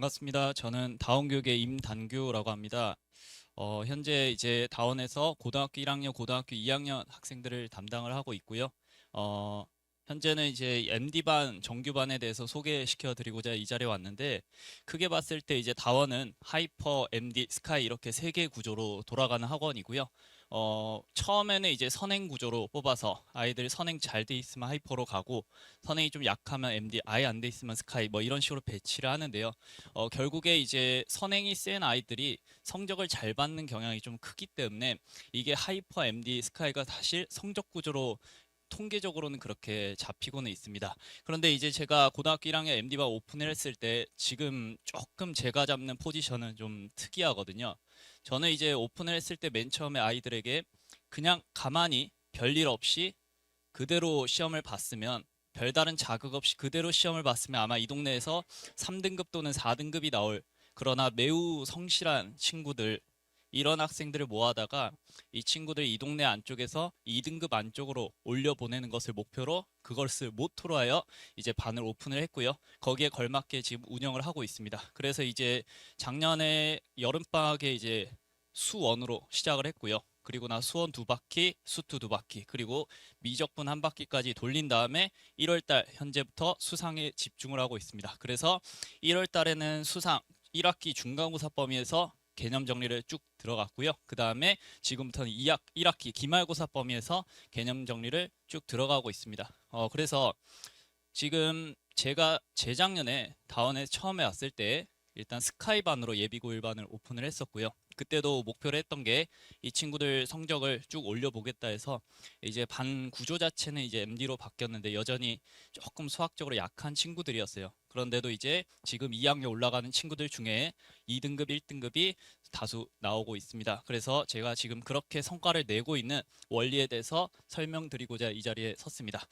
반갑습니다. 저는 다원교육의 임단규라고 합니다. 현재 이제 다원에서 고등학교 1학년, 고등학교 2학년 학생들을 담당을 하고 있고요. 어, 현재는 이제 MD반, 정규반에 대해서 소개시켜 드리고자 이 자리에 왔는데, 크게 봤을 때 이제 다원은 하이퍼, MD, 스카이 이렇게 세 개 구조로 돌아가는 학원이고요. 처음에는 이제 선행 구조로 뽑아서 아이들 선행 잘 돼 있으면 하이퍼로 가고, 선행이 좀 약하면 MD, 아예 안 돼 있으면 스카이 뭐 이런 식으로 배치를 하는데요. 결국에 이제 선행이 센 아이들이 성적을 잘 받는 경향이 좀 크기 때문에 이게 하이퍼 MD 스카이가 사실 성적 구조로 통계적으로는 그렇게 잡히고는 있습니다. 그런데 이제 제가 고등학교 1학년 MD반 오픈을 했을 때 지금 조금 제가 잡는 포지션은 좀 특이하거든요. 저는 이제 오픈을 했을 때 맨 처음에 아이들에게 그냥 가만히 별일 없이 그대로 시험을 봤으면, 별다른 자극 없이 그대로 시험을 봤으면 아마 이 동네에서 3등급 또는 4등급이 나올, 그러나 매우 성실한 친구들, 이런 학생들을 모아다가 이 친구들 이 동네 안쪽에서 2등급 안쪽으로 올려보내는 것을 목표로, 그것을 모토로 하여 이제 반을 오픈을 했고요. 거기에 걸맞게 지금 운영을 하고 있습니다. 그래서 이제 작년에 여름방학에 이제 수원으로 시작을 했고요. 그리고 나 수원 두 바퀴, 수투 두 바퀴, 그리고 미적분 한 바퀴까지 돌린 다음에 1월달 현재부터 수상에 집중을 하고 있습니다. 그래서 1월달에는 수상 1학기 중간고사 범위에서 개념 정리를 쭉 들어갔고요. 그 다음에 지금부터는 1학기 기말고사 범위에서 개념 정리를 쭉 들어가고 있습니다. 그래서 지금 제가 재작년에 다원에 처음에 왔을 때 일단 스카이반으로 예비고 1반을 오픈을 했었고요. 그때도 목표를 했던 게 이 친구들 성적을 쭉 올려보겠다 해서 이제 반 구조 자체는 이제 MD로 바뀌었는데 여전히 조금 수학적으로 약한 친구들이었어요. 그런데도 이제 지금 2학년 올라가는 친구들 중에 2등급, 1등급이 다수 나오고 있습니다. 그래서 제가 지금 그렇게 성과를 내고 있는 원리에 대해서 설명드리고자 이 자리에 섰습니다.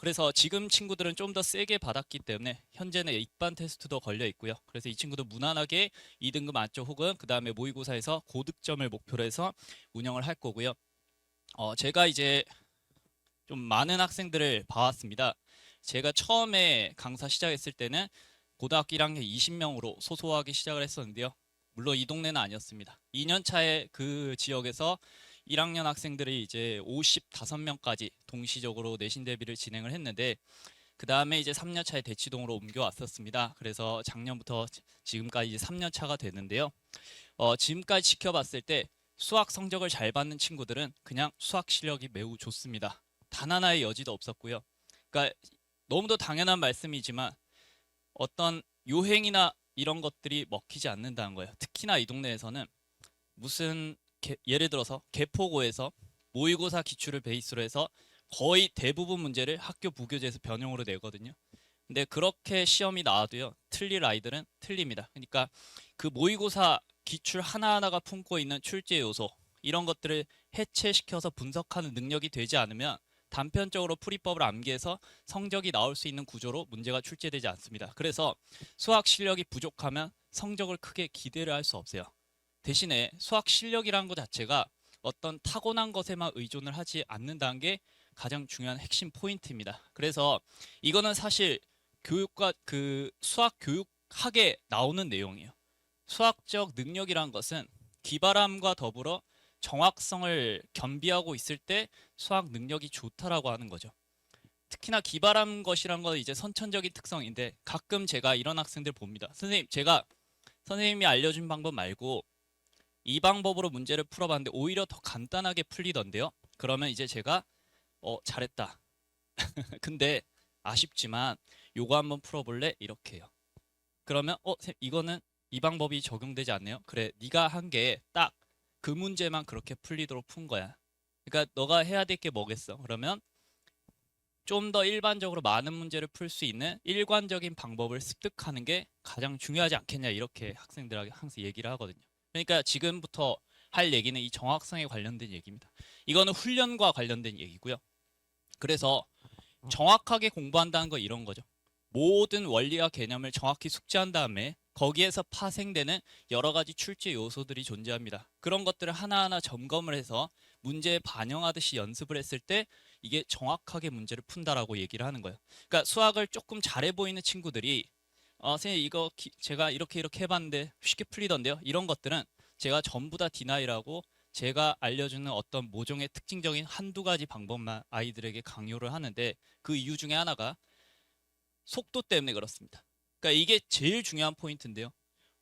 그래서 지금 친구들은 좀 더 세게 받았기 때문에 현재는 입반 테스트도 걸려 있고요. 그래서 이 친구도 무난하게 2등급 안쪽 혹은 그 다음에 모의고사에서 고득점을 목표로 해서 운영을 할 거고요. 제가 이제 좀 많은 학생들을 봐왔습니다. 제가 처음에 강사 시작했을 때는 고등학교 1학년 20명으로 소소하게 시작을 했었는데요. 물론 이 동네는 아니었습니다. 2년 차에 그 지역에서 1학년 학생들이 이제 55명까지 동시적으로 내신 대비를 진행을 했는데, 그 다음에 이제 3년 차에 대치동으로 옮겨왔었습니다. 그래서 작년부터 지금까지 이제 3년 차가 됐는데요. 지금까지 지켜봤을 때 수학 성적을 잘 받는 친구들은 그냥 수학 실력이 매우 좋습니다. 단 하나의 여지도 없었고요. 그러니까 너무도 당연한 말씀이지만 어떤 요행이나 이런 것들이 먹히지 않는다는 거예요. 특히나 이 동네에서는 무슨 예를 들어서 개포고에서 모의고사 기출을 베이스로 해서 거의 대부분 문제를 학교 부교재에서 변형으로 내거든요. 근데 그렇게 시험이 나와도요, 틀릴 아이들은 틀립니다. 그러니까 그 모의고사 기출 하나하나가 품고 있는 출제 요소, 이런 것들을 해체시켜서 분석하는 능력이 되지 않으면 단편적으로 풀이법을 암기해서 성적이 나올 수 있는 구조로 문제가 출제되지 않습니다. 그래서 수학 실력이 부족하면 성적을 크게 기대를 할 수 없어요. 대신에 수학 실력이라는 것 자체가 어떤 타고난 것에만 의존을 하지 않는다는 게 가장 중요한 핵심 포인트입니다. 그래서 이거는 사실 교육과 그 수학 교육학에 나오는 내용이에요. 수학적 능력이란 것은 기발함과 더불어 정확성을 겸비하고 있을 때 수학 능력이 좋다라고 하는 거죠. 특히나 기발한 것이란 건 이제 선천적인 특성인데, 가끔 제가 이런 학생들 봅니다. 선생님, 제가 선생님이 알려준 방법 말고 이 방법으로 문제를 풀어봤는데 오히려 더 간단하게 풀리던데요. 그러면 이제 제가 잘했다. 근데 아쉽지만 요거 한번 풀어볼래? 이렇게 해요. 그러면 이거는 이 방법이 적용되지 않네요. 그래, 네가 한 게 딱 그 문제만 그렇게 풀리도록 푼 거야. 그러니까 너가 해야 될 게 뭐겠어? 그러면 좀 더 일반적으로 많은 문제를 풀 수 있는 일관적인 방법을 습득하는 게 가장 중요하지 않겠냐, 이렇게 학생들에게 항상 얘기를 하거든요. 그러니까 지금부터 할 얘기는 이 정확성에 관련된 얘기입니다. 이거는 훈련과 관련된 얘기고요. 그래서 정확하게 공부한다는 거 이런 거죠. 모든 원리와 개념을 정확히 숙지한 다음에 거기에서 파생되는 여러 가지 출제 요소들이 존재합니다. 그런 것들을 하나하나 점검을 해서 문제에 반영하듯이 연습을 했을 때 이게 정확하게 문제를 푼다라고 얘기를 하는 거예요. 그러니까 수학을 조금 잘해 보이는 친구들이 선생님 이거 제가 이렇게 해봤는데 쉽게 풀리던데요. 이런 것들은 제가 전부 다 디나이라고 제가 알려주는 어떤 모종의 특징적인 한두 가지 방법만 아이들에게 강요를 하는데 그 이유 중에 하나가 속도 때문에 그렇습니다. 그러니까 이게 제일 중요한 포인트인데요.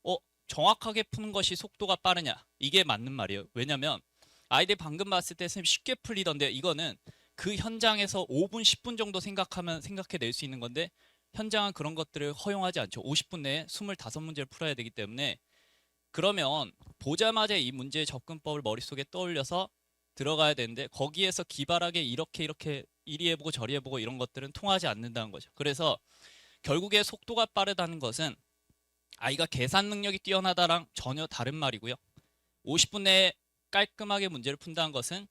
어, 정확하게 푸는 것이 속도가 빠르냐? 이게 맞는 말이에요. 왜냐면 아이들 방금 봤을 때 선생님 쉽게 풀리던데 이거는 그 현장에서 5분, 10분 정도 생각해낼 수 있는 건데 현장은 그런 것들을 허용하지 않죠. 50분 내에 25문제를 풀어야 되기 때문에 그러면 보자마자 이 문제의 접근법을 머릿속에 떠올려서 들어가야 되는데 거기에서 기발하게 이렇게 이리 해보고 저리 해보고 이런 것들은 통하지 않는다는 거죠. 그래서 결국에 속도가 빠르다는 것은 아이가 계산 능력이 뛰어나다랑 전혀 다른 말이고요. 50분 내에 깔끔하게 문제를 푼다는 것은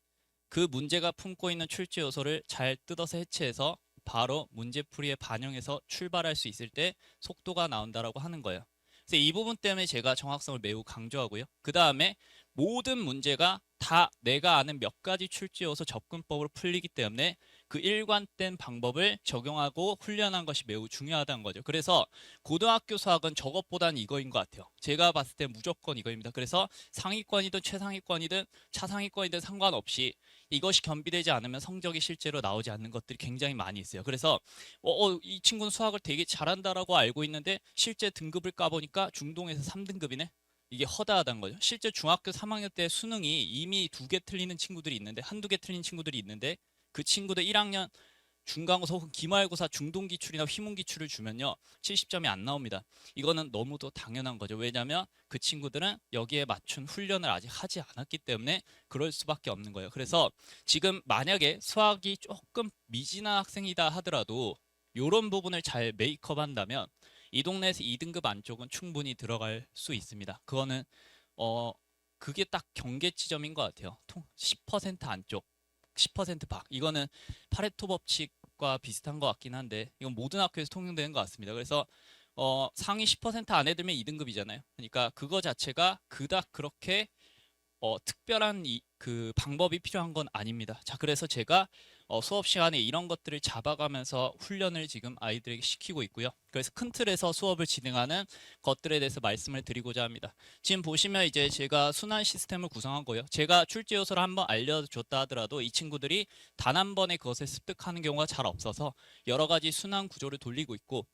그 문제가 품고 있는 출제 요소를 잘 뜯어서 해체해서 바로 문제풀이에 반영해서 출발할 수 있을 때 속도가 나온다라고 하는 거예요. 그래서 이 부분 때문에 제가 정확성을 매우 강조하고요. 그 다음에 모든 문제가 다 내가 아는 몇 가지 출제 요소 접근법으로 풀리기 때문에 그 일관된 방법을 적용하고 훈련한 것이 매우 중요하다는 거죠. 그래서 고등학교 수학은 저것보다는 이거인 것 같아요. 제가 봤을 때 무조건 이거입니다. 그래서 상위권이든 최상위권이든 차상위권이든 상관없이 이것이 겸비되지 않으면 성적이 실제로 나오지 않는 것들이 굉장히 많이 있어요. 그래서 이 친구는 수학을 되게 잘한다라고 알고 있는데 실제 등급을 까보니까 중동에서 3등급이네. 이게 허다하다는 거죠. 실제 중학교 3학년 때 수능이 이미 2개 틀리는 친구들이 있는데 한두 개 틀린 친구들이 있는데 그 친구들 1학년 중간고사 혹은 기말고사 중동기출이나 휘문기출을 주면요 70점이 안 나옵니다. 이거는 너무도 당연한 거죠. 왜냐하면 그 친구들은 여기에 맞춘 훈련을 아직 하지 않았기 때문에 그럴 수밖에 없는 거예요. 그래서 지금 만약에 수학이 조금 미진한 학생이다 하더라도 이런 부분을 잘 메이크업 한다면 이 동네에서 2등급 안쪽은 충분히 들어갈 수 있습니다. 그거는 그게 딱 경계 지점인 것 같아요. 10% 안쪽, 10% 밖. 이거는 파레토 법칙과 비슷한 것 같긴 한데 이건 모든 학교에서 통용되는 것 같습니다. 그래서 상위 10% 안에 들면 2등급이잖아요. 그러니까 그거 자체가 그닥 그렇게 특별한 그 방법이 필요한 건 아닙니다. 자, 그래서 제가 수업 시간에 이런 것들을 잡아가면서 훈련을 지금 아이들에게 시키고 있고요. 그래서 큰 틀에서 수업을 진행하는 것들에 대해서 말씀을 드리고자 합니다. 지금 보시면 이제 제가 순환 시스템을 구성한 거예요. 제가 출제 요소를 한번 알려줬다 하더라도 이 친구들이 단 한 번에 그것을 습득하는 경우가 잘 없어서 여러 가지 순환 구조를 돌리고 있고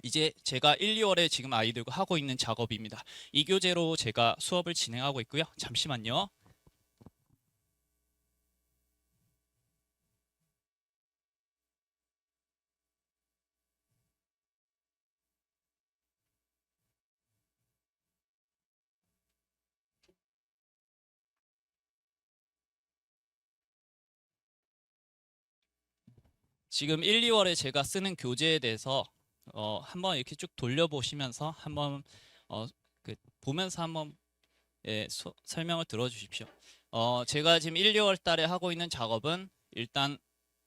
이제 제가 1, 2월에 지금 아이들과 하고 있는 작업입니다. 이 교재로 제가 수업을 진행하고 있고요. 잠시만요. 지금 1, 2월에 제가 쓰는 교재에 대해서 한번 이렇게 쭉 돌려보시면서 한번 어, 보면서 한번 설명을 들어주십시오. 제가 지금 1, 2월 달에 하고 있는 작업은 일단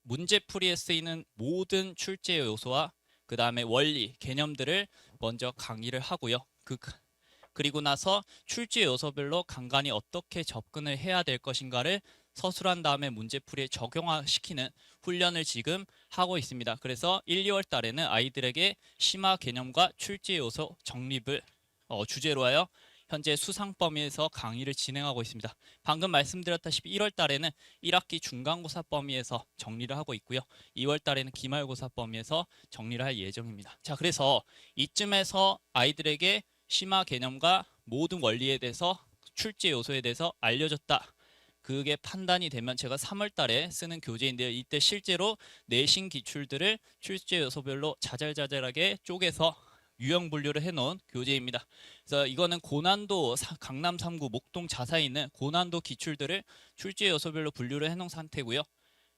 문제풀이에 쓰이는 모든 출제 요소와 그 다음에 원리, 개념들을 먼저 강의를 하고요. 그리고 나서 출제 요소별로 간간히 어떻게 접근을 해야 될 것인가를 서술한 다음에 문제풀이에 적용시키는 훈련을 지금 하고 있습니다. 그래서 1, 2월 달에는 아이들에게 심화 개념과 출제 요소 정립을 주제로 하여 현재 수상 범위에서 강의를 진행하고 있습니다. 방금 말씀드렸다시피 1월 달에는 1학기 중간고사 범위에서 정리를 하고 있고요. 2월 달에는 기말고사 범위에서 정리를 할 예정입니다. 자, 그래서 이쯤에서 아이들에게 심화 개념과 모든 원리에 대해서 출제 요소에 대해서 알려줬다. 그게 판단이 되면 제가 3월 달에 쓰는 교재인데요. 이때 실제로 내신 기출들을 출제 요소별로 자잘자잘하게 쪼개서 유형 분류를 해놓은 교재입니다. 그래서 이거는 고난도 강남 3구 목동 자사에 있는 고난도 기출들을 출제 요소별로 분류를 해놓은 상태고요.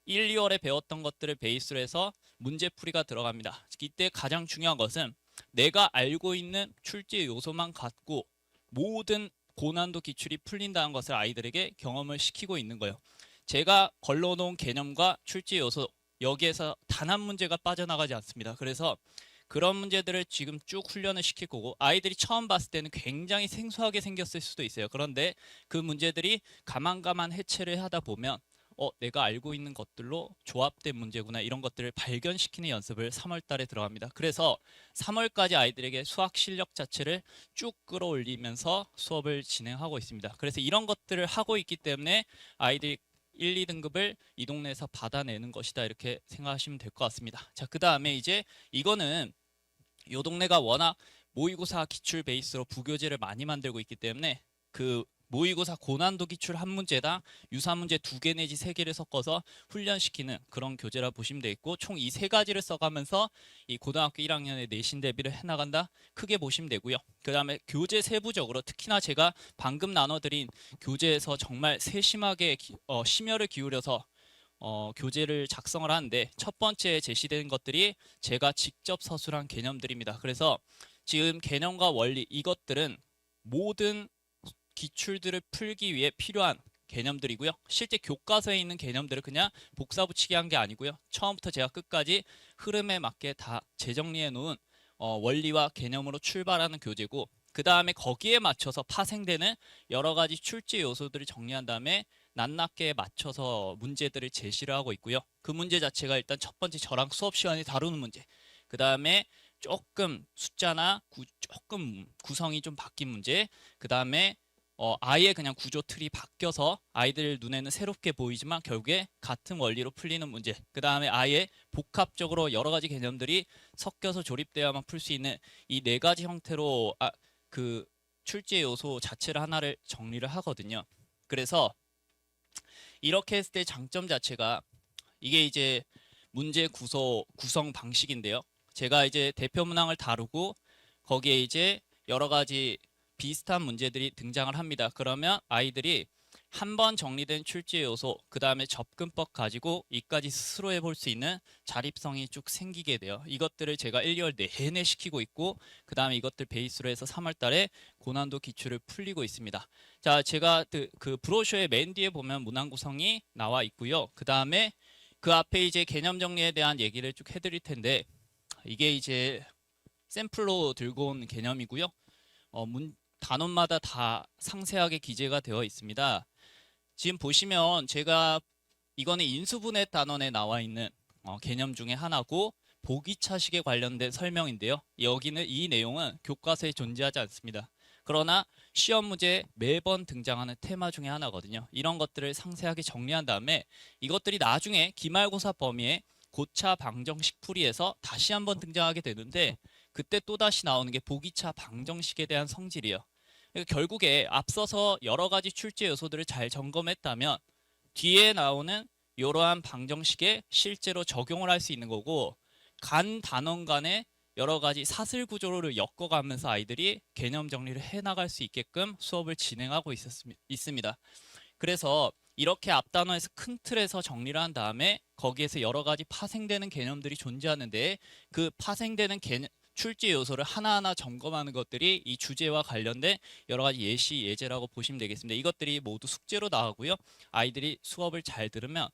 1, 2월에 배웠던 것들을 베이스로 해서 문제풀이가 들어갑니다. 이때 가장 중요한 것은 내가 알고 있는 출제 요소만 갖고 모든 고난도 기출이 풀린다는 것을 아이들에게 경험을 시키고 있는 거예요. 제가 걸러놓은 개념과 출제 요소 여기에서 단 한 문제가 빠져나가지 않습니다. 그래서 그런 문제들을 지금 쭉 훈련을 시킬 거고 아이들이 처음 봤을 때는 굉장히 생소하게 생겼을 수도 있어요. 그런데 그 문제들이 가만가만 해체를 하다 보면 내가 알고 있는 것들로 조합된 문제구나 이런 것들을 발견시키는 연습을 3월 달에 들어갑니다. 그래서 3월까지 아이들에게 수학 실력 자체를 쭉 끌어올리면서 수업을 진행하고 있습니다. 그래서 이런 것들을 하고 있기 때문에 아이들이 1, 2등급을 이 동네에서 받아내는 것이다 이렇게 생각하시면 될 것 같습니다. 자, 그 다음에 이제 이거는 요 동네가 워낙 모의고사 기출 베이스로 부교재를 많이 만들고 있기 때문에 그 모의고사 고난도 기출 한 문제당 유사 문제 2개 내지 3개를 섞어서 훈련시키는 그런 교재라 보시면 되겠고, 총 이 세 가지를 써가면서 이 고등학교 1학년의 내신 대비를 해나간다 크게 보시면 되고요. 그 다음에 교재 세부적으로 특히나 제가 방금 나눠드린 교재에서 정말 세심하게 심혈을 기울여서 교재를 작성을 하는데, 첫 번째 제시되는 것들이 제가 직접 서술한 개념들입니다. 그래서 지금 개념과 원리 이것들은 모든 기출들을 풀기 위해 필요한 개념들이고요. 실제 교과서에 있는 개념들을 그냥 복사 붙이기 한 게 아니고요. 처음부터 제가 끝까지 흐름에 맞게 다 재정리해 놓은 원리와 개념으로 출발하는 교재고, 그 다음에 거기에 맞춰서 파생되는 여러 가지 출제 요소들을 정리한 다음에 낱낱게 맞춰서 문제들을 제시를 하고 있고요. 그 문제 자체가 일단 첫 번째 저랑 수업 시간에 다루는 문제, 그 다음에 조금 숫자나 조금 구성이 좀 바뀐 문제, 그 다음에 아예 그냥 구조 틀이 바뀌어서 아이들 눈에는 새롭게 보이지만 결국에 같은 원리로 풀리는 문제, 그 다음에 아예 복합적으로 여러 가지 개념들이 섞여서 조립되어야만 풀 수 있는 이 네 가지 형태로 그 출제 요소 자체를 하나를 정리를 하거든요. 그래서 이렇게 했을 때 장점 자체가 이게 이제 문제 구성 방식인데요. 제가 이제 대표 문항을 다루고 거기에 이제 여러 가지 비슷한 문제들이 등장을 합니다. 그러면 아이들이 한 번 정리된 출제 요소, 그 다음에 접근법 가지고 이까지 스스로 해볼 수 있는 자립성이 쭉 생기게 돼요. 이것들을 제가 1, 2월 내내 시키고 있고, 그 다음에 이것들 베이스로 해서 3월 달에 고난도 기출을 풀리고 있습니다. 자, 제가 그 브로셔의 맨 뒤에 보면 문항 구성이 나와 있고요. 그 다음에 그 앞에 이제 개념 정리에 대한 얘기를 쭉 해드릴 텐데, 이게 이제 샘플로 들고 온 개념이고요. 단원마다 다 상세하게 기재가 되어 있습니다. 지금 보시면 제가 이거는 인수분해 단원에 나와 있는 개념 중에 하나고 보기차식에 관련된 설명인데요. 여기는 이 내용은 교과서에 존재하지 않습니다. 그러나 시험 문제에 매번 등장하는 테마 중에 하나거든요. 이런 것들을 상세하게 정리한 다음에 이것들이 나중에 기말고사 범위에 고차 방정식 풀이에서 다시 한번 등장하게 되는데, 그때 또다시 나오는 게 보기차 방정식에 대한 성질이에요. 그러니까 결국에 앞서서 여러 가지 출제 요소들을 잘 점검했다면 뒤에 나오는 이러한 방정식에 실제로 적용을 할 수 있는 거고, 간 단원 간의 여러 가지 사슬 구조를 엮어가면서 아이들이 개념 정리를 해나갈 수 있게끔 수업을 진행하고 있습니다. 그래서 이렇게 앞 단원에서 큰 틀에서 정리를 한 다음에 거기에서 여러 가지 파생되는 개념들이 존재하는데, 그 파생되는 출제 요소를 하나하나 점검하는 것들이 이 주제와 관련된 여러 가지 예시 예제라고 보시면 되겠습니다. 이것들이 모두 숙제로 나가고요. 아이들이 수업을 잘 들으면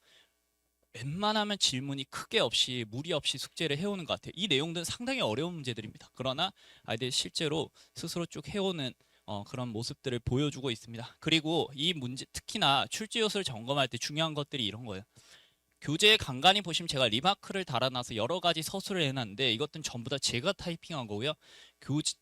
웬만하면 질문이 크게 없이 무리 없이 숙제를 해오는 것 같아요. 이 내용들은 상당히 어려운 문제들입니다. 그러나 아이들이 실제로 스스로 쭉 해오는 그런 모습들을 보여주고 있습니다. 그리고 이 문제, 특히나 출제 요소를 점검할 때 중요한 것들이 이런 거예요. 교재에 간간히 보시면 제가 리마크를 달아놔서 여러 가지 서술을 해놨는데, 이것들은 전부 다 제가 타이핑한 거고요.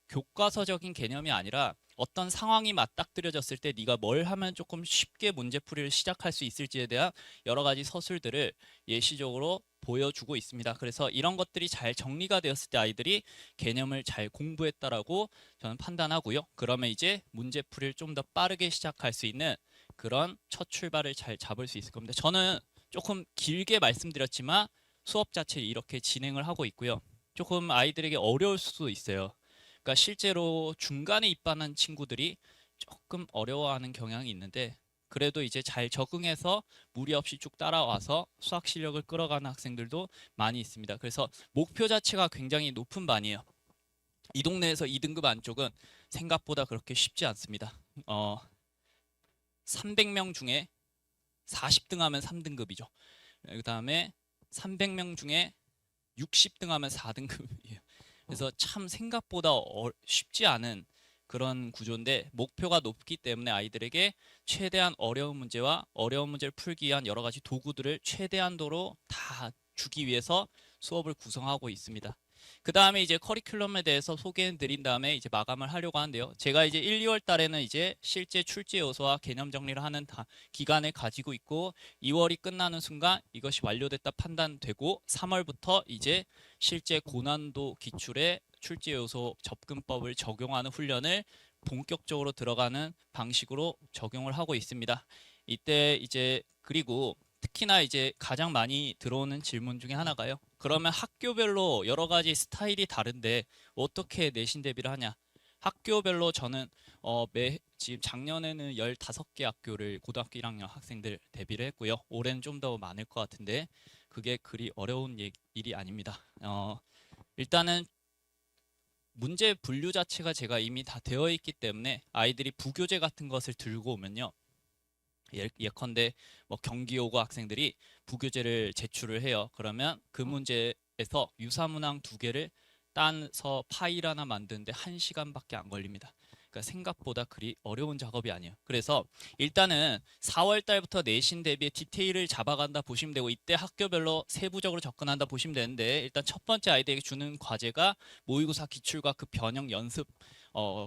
교과서적인 개념이 아니라 어떤 상황이 맞닥뜨려졌을 때 네가 뭘 하면 조금 쉽게 문제풀이를 시작할 수 있을지에 대한 여러 가지 서술들을 예시적으로 보여주고 있습니다. 그래서 이런 것들이 잘 정리가 되었을 때 아이들이 개념을 잘 공부했다라고 저는 판단하고요. 그러면 이제 문제풀이를 좀 더 빠르게 시작할 수 있는 그런 첫 출발을 잘 잡을 수 있을 겁니다. 저는 조금 길게 말씀드렸지만 수업 자체 이렇게 진행을 하고 있고요. 조금 아이들에게 어려울 수도 있어요. 그러니까 실제로 중간에 입반한 친구들이 조금 어려워하는 경향이 있는데, 그래도 이제 잘 적응해서 무리 없이 쭉 따라와서 수학 실력을 끌어가는 학생들도 많이 있습니다. 그래서 목표 자체가 굉장히 높은 반이에요. 이 동네에서 2등급 안쪽은 생각보다 그렇게 쉽지 않습니다. 300명 중에 40등 하면 3등급이죠. 그 다음에 300명 중에 60등 하면 4등급이에요. 그래서 참 생각보다 쉽지 않은 그런 구조인데 목표가 높기 때문에 아이들에게 최대한 어려운 문제와 어려운 문제를 풀기 위한 여러 가지 도구들을 최대한도로 다 주기 위해서 수업을 구성하고 있습니다. 그 다음에 이제 커리큘럼에 대해서 소개해 드린 다음에 이제 마감을 하려고 하는데요. 제가 이제 1, 2월 달에는 이제 실제 출제 요소와 개념 정리를 하는 기간을 가지고 있고 2월이 끝나는 순간 이것이 완료됐다 판단되고 3월부터 이제 실제 고난도 기출의 출제 요소 접근법을 적용하는 훈련을 본격적으로 들어가는 방식으로 적용을 하고 있습니다. 이때 이제 그리고 특히나 이제 가장 많이 들어오는 질문 중에 하나가요. 그러면 학교별로 여러 가지 스타일이 다른데 어떻게 내신 대비를 하냐? 학교별로 저는 지금 작년에는 15개 학교를 고등학교 1학년 학생들 대비를 했고요. 올해는 좀 더 많을 것 같은데 그게 그리 어려운 일이 아닙니다. 일단은 문제 분류 자체가 제가 이미 다 되어 있기 때문에 아이들이 부교재 같은 것을 들고 오면요. 예컨대 뭐 경기여고 학생들이 부교재를 제출을 해요. 그러면 그 문제에서 유사문항 2개를 따서 파일 하나 만드는데 1시간밖에 안 걸립니다. 그러니까 생각보다 그리 어려운 작업이 아니에요. 그래서 일단은 4월 달부터 내신 대비의 디테일을 잡아간다 보시면 되고 이때 학교별로 세부적으로 접근한다 보시면 되는데 일단 첫 번째 아이들에게 주는 과제가 모의고사 기출과 그 변형 연습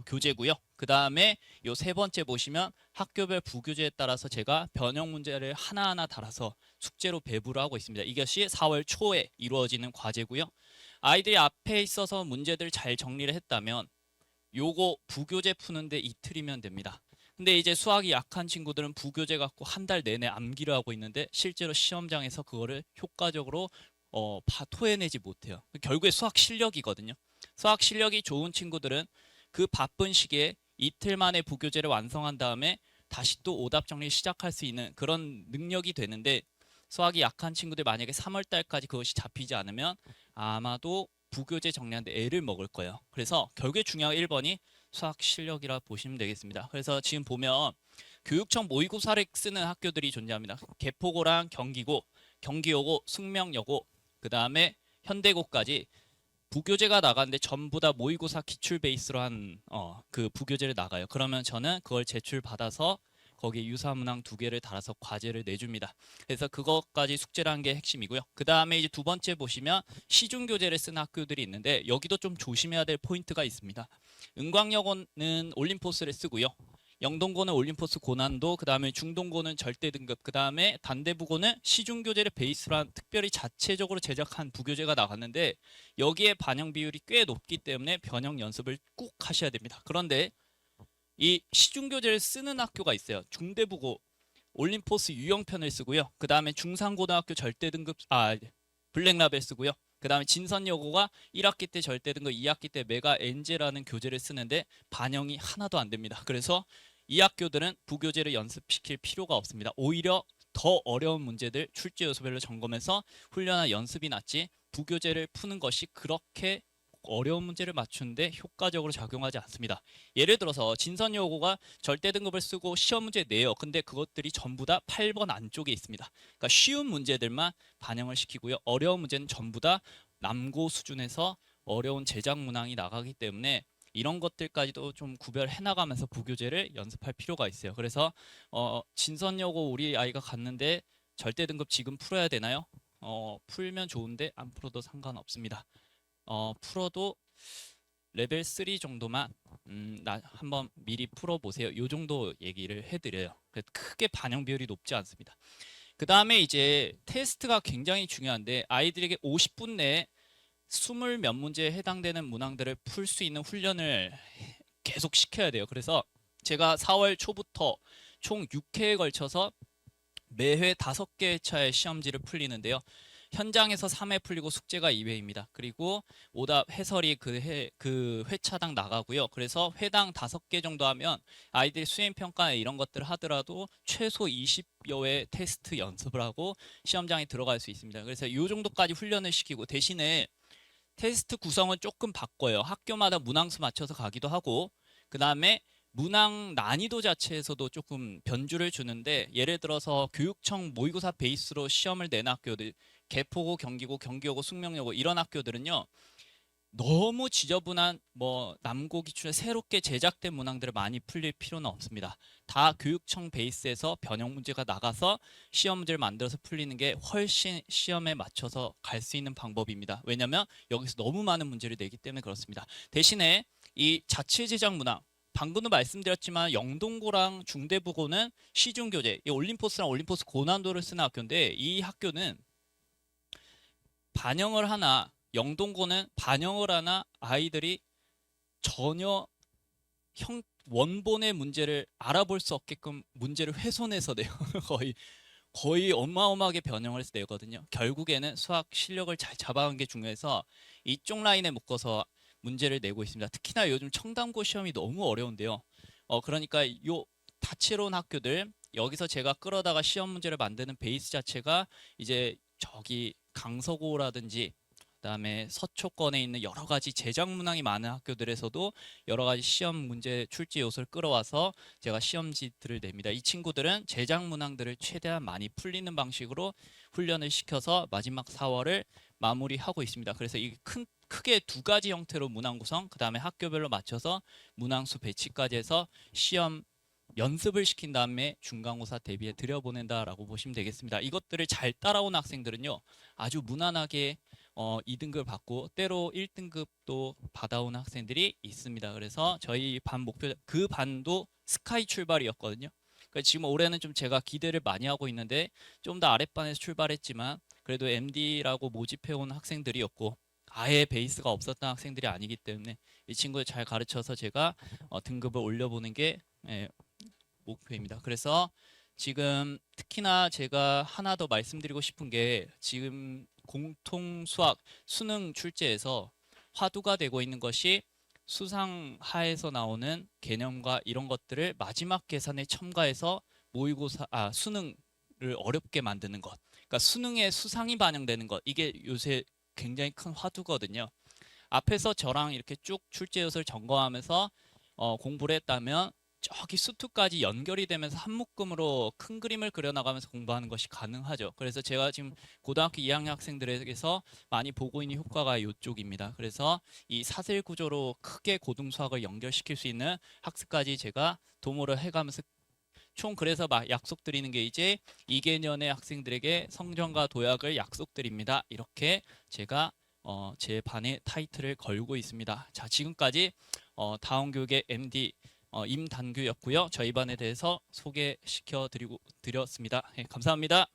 교재고요. 그 다음에 요 세 번째 보시면 학교별 부교재에 따라서 제가 변형 문제를 하나하나 달아서 숙제로 배부를 하고 있습니다. 이것이 4월 초에 이루어지는 과제고요. 아이들이 앞에 있어서 문제들 잘 정리를 했다면 요거 부교재 푸는데 이틀이면 됩니다. 근데 이제 수학이 약한 친구들은 부교재 갖고 한 달 내내 암기를 하고 있는데 실제로 시험장에서 그거를 효과적으로 토해내지 못해요. 결국에 수학 실력이거든요. 수학 실력이 좋은 친구들은 그 바쁜 시기에 이틀 만에 부교재를 완성한 다음에 다시 또 오답 정리 시작할 수 있는 그런 능력이 되는데 수학이 약한 친구들 만약에 3월 달까지 그것이 잡히지 않으면 아마도 부교재 정리하는데 애를 먹을 거예요. 그래서 결국에 중요한 1번이 수학 실력이라 보시면 되겠습니다. 그래서 지금 보면 교육청 모의고사를 쓰는 학교들이 존재합니다. 개포고랑 경기고, 경기여고, 숙명여고, 그 다음에 현대고까지 부교재가 나가는데 전부 다 모의고사 기출 베이스로 한 그 부교재를 나가요. 그러면 저는 그걸 제출 받아서 거기에 유사문항 2개를 달아서 과제를 내줍니다. 그래서 그것까지 숙제라는 게 핵심이고요. 그 다음에 이제 두 번째 보시면 시중교재를 쓴 학교들이 있는데 여기도 좀 조심해야 될 포인트가 있습니다. 은광여고는 올림포스를 쓰고요. 영동고는 올림포스 고난도, 그 다음에 중동고는 절대 등급, 그 다음에 단대부고는 시중교재를 베이스로 한 특별히 자체적으로 제작한 부교재가 나갔는데 여기에 반영 비율이 꽤 높기 때문에 변형 연습을 꼭 하셔야 됩니다. 그런데 이 시중교재를 쓰는 학교가 있어요. 중대부고 올림포스 유형편을 쓰고요. 그 다음에 중상고등학교 절대 등급 블랙라벨 쓰고요. 그 다음에 진선여고가 1학기 때 절대 등급, 2학기 때 메가 엔제라는 교재를 쓰는데 반영이 하나도 안 됩니다. 그래서 이 학교들은 부교재를 연습시킬 필요가 없습니다. 오히려 더 어려운 문제들 출제 요소별로 점검해서 훈련한 연습이 낫지 부교재를 푸는 것이 그렇게 어려운 문제를 맞추는데 효과적으로 작용하지 않습니다. 예를 들어서 진선여고가 절대 등급을 쓰고 시험 문제 내요. 근데 그것들이 전부 다 8번 안쪽에 있습니다. 그러니까 쉬운 문제들만 반영을 시키고요. 어려운 문제는 전부 다 남고 수준에서 어려운 제작 문항이 나가기 때문에 이런 것들까지도 좀 구별해 나가면서 부교재를 연습할 필요가 있어요. 그래서 진선여고 우리 아이가 갔는데 절대 등급 지금 풀어야 되나요? 풀면 좋은데 안 풀어도 상관없습니다. 풀어도 레벨 3 정도만 한번 미리 풀어보세요. 이 정도 얘기를 해드려요. 크게 반영 비율이 높지 않습니다. 그 다음에 이제 테스트가 굉장히 중요한데 아이들에게 50분 내에 20 몇 문제에 해당되는 문항들을 풀 수 있는 훈련을 계속 시켜야 돼요. 그래서 제가 4월 초부터 총 6회에 걸쳐서 매회 5개 차의 시험지를 풀리는데요. 현장에서 3회 풀리고 숙제가 2회입니다. 그리고 오답 해설이 그 회차당 나가고요. 그래서 회당 5개 정도 하면 아이들이 수행평가나 이런 것들을 하더라도 최소 20여 회 테스트 연습을 하고 시험장에 들어갈 수 있습니다. 그래서 이 정도까지 훈련을 시키고 대신에 테스트 구성은 조금 바꿔요. 학교마다 문항수 맞춰서 가기도 하고 그 다음에 문항 난이도 자체에서도 조금 변주를 주는데 예를 들어서 교육청 모의고사 베이스로 시험을 낸 학교들 개포고, 경기고, 경기여고, 숙명여고 이런 학교들은요. 너무 지저분한 뭐 남고 기준에 새롭게 제작된 문항들을 많이 풀릴 필요는 없습니다. 다 교육청 베이스에서 변형 문제가 나가서 시험 문제를 만들어서 풀리는 게 훨씬 시험에 맞춰서 갈 수 있는 방법입니다. 왜냐하면 여기서 너무 많은 문제를 내기 때문에 그렇습니다. 대신에 이 자체 제작 문항 방금도 말씀드렸지만 영동고랑 중대부고는 시중교재, 이 올림포스랑 올림포스 고난도를 쓰는 학교인데 이 학교는 반영을 하나 영동고는 반영을 하나 아이들이 전혀 원본의 문제를 알아볼 수 없게끔 문제를 훼손해서 내요. 거의 어마어마하게 변형을 해서 내거든요. 결국에는 수학 실력을 잘 잡아가는 게 중요해서 이쪽 라인에 묶어서 문제를 내고 있습니다. 특히나 요즘 청담고 시험이 너무 어려운데요. 그러니까 요 다채로운 학교들 여기서 제가 끌어다가 시험 문제를 만드는 베이스 자체가 이제 저기 강서고라든지 그다음에 서초권에 있는 여러 가지 제작 문항이 많은 학교들에서도 여러 가지 시험 문제 출제 요소를 끌어와서 제가 시험지들을 냅니다. 이 친구들은 제작 문항들을 최대한 많이 풀리는 방식으로 훈련을 시켜서 마지막 4월을 마무리하고 있습니다. 그래서 이 크게 두 가지 형태로 문항 구성, 그다음에 학교별로 맞춰서 문항수 배치까지 해서 시험 연습을 시킨 다음에 중간고사 대비에 들여보낸다라고 보시면 되겠습니다. 이것들을 잘 따라온 학생들은요, 아주 무난하게 2등급을 받고 때로 1등급도 받아온 학생들이 있습니다. 그래서 저희 반 목표 그 반도 스카이 출발이었거든요. 그러니까 지금 올해는 좀 제가 기대를 많이 하고 있는데 좀 더 아랫반에서 출발했지만 그래도 MD라고 모집해온 학생들이었고 아예 베이스가 없었던 학생들이 아니기 때문에 이 친구를 잘 가르쳐서 제가 등급을 올려보는 게 목표입니다. 그래서 지금 특히나 제가 하나 더 말씀드리고 싶은 게 지금 공통 수학 수능 출제에서 화두가 되고 있는 것이 수상하에서 나오는 개념과 이런 것들을 마지막 계산에 첨가해서 모의고사 수능을 어렵게 만드는 것. 그러니까 수능에 수상이 반영되는 것. 이게 요새 굉장히 큰 화두거든요. 앞에서 저랑 이렇게 쭉 출제 요소를 점검하면서 공부를 했다면 저기 수투까지 연결이 되면서 한 묶음으로 큰 그림을 그려나가면서 공부하는 것이 가능하죠. 그래서 제가 지금 고등학교 2학년 학생들에게서 많이 보고 있는 효과가 이쪽입니다. 그래서 이 사슬 구조로 크게 고등수학을 연결시킬 수 있는 학습까지 제가 도모를 해가면서 총 그래서 막 약속드리는 게 이제 2개년의 학생들에게 성전과 도약을 약속드립니다. 이렇게 제가 제 반의 타이틀을 걸고 있습니다. 자, 지금까지 다원교육의 MD 임단규였고요. 저희 반에 대해서 소개시켜 드렸습니다. 네, 감사합니다.